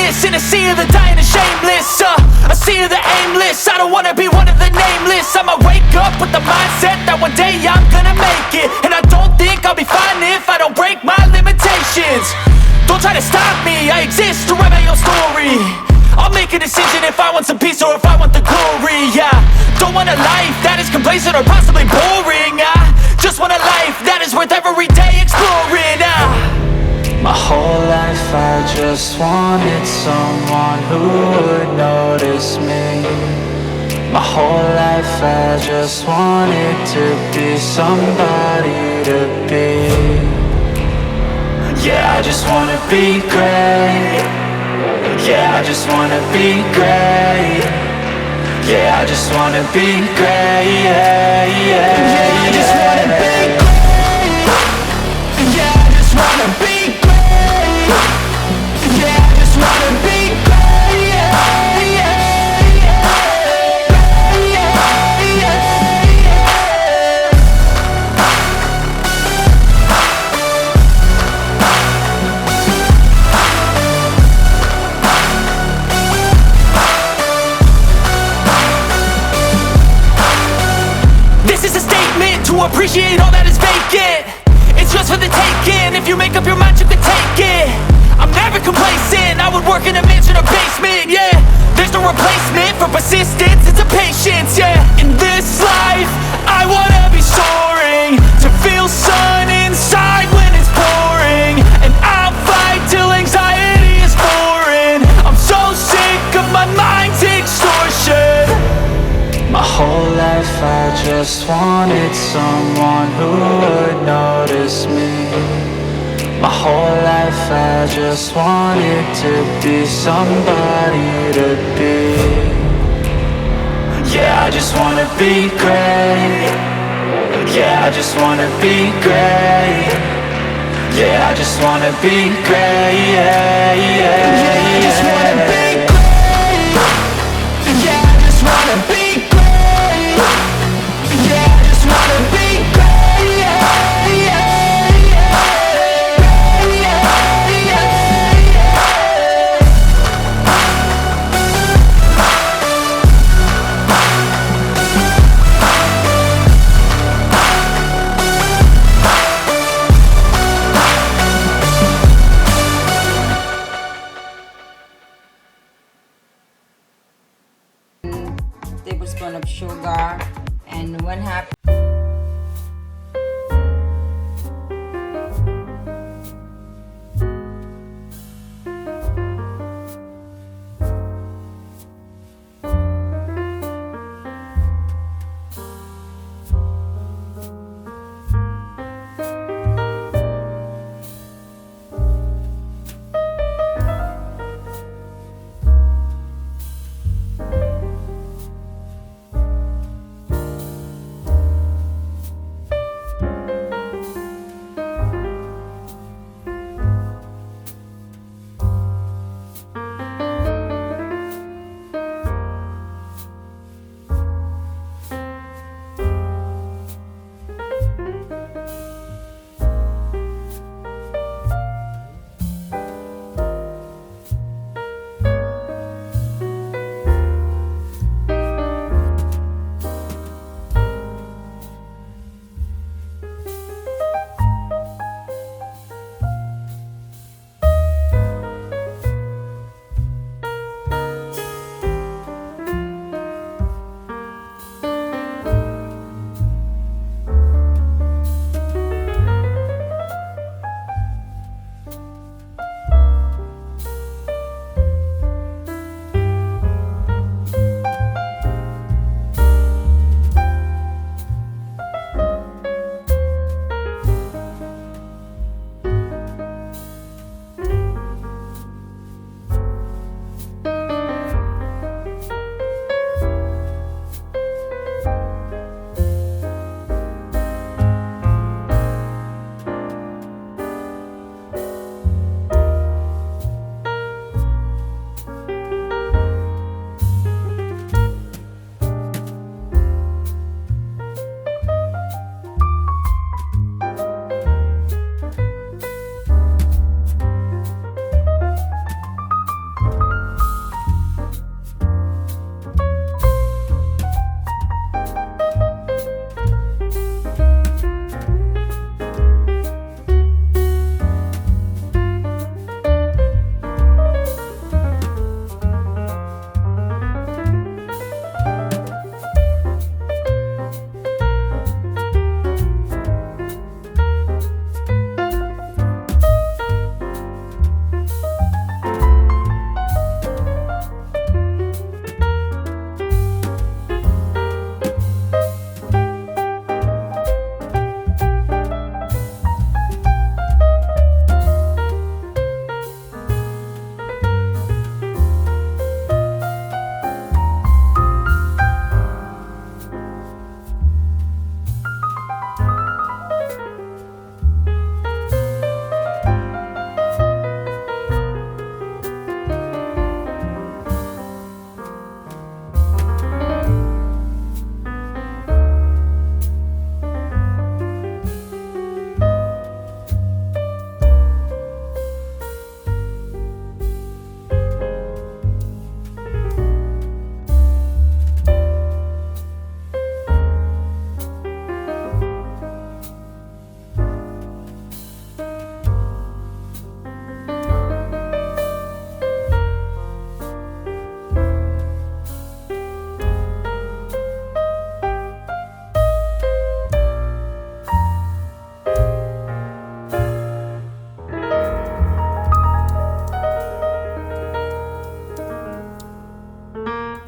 nameless in a sea of the dying and shameless. A sea of the aimless. I don't wanna be one of the nameless. I'ma wake up with the mindset that one day I'm gonna make it. And I don't think I'll be fine if I don't break my limitations. Don't try to stop me, I exist to write my own story. I'll make a decision if I want some peace or if I want the glory. Yeah, don't want a life that is complacent or possibly boring. I just want a life that is worth every day exploring. My whole life I just wanted someone who would notice me. My whole life I just wanted to be somebody to be. Yeah, I just wanna be great. Yeah, I just wanna be great. Yeah, I just wanna be great. Yeah, I just wanna be great. Yeah, I just wanna be great. Yeah, I just wanna be great. Yeah, to appreciate all that is vacant. It's just for the taking. If you make up your mind, you can take it. I'm never complacent. I would work in a mansion or basement. Yeah, there's no replacement for persistence. It's a patience. Yeah, in this life I wanna be soaring, to feel sun inside when it's pouring. And I'll fight till anxiety is foreign. I'm so sick of my mind's extortion. my whole life I just wanted someone who would notice me. My whole life I just wanted to be somebody to be. Yeah, I just wanna be great. Yeah, I just wanna be great. Yeah, I just wanna be great. Yeah, I just wanna be great. Yeah, I just wanna be great. Yeah, I just wanna be great. Tablespoon of sugar and 1/2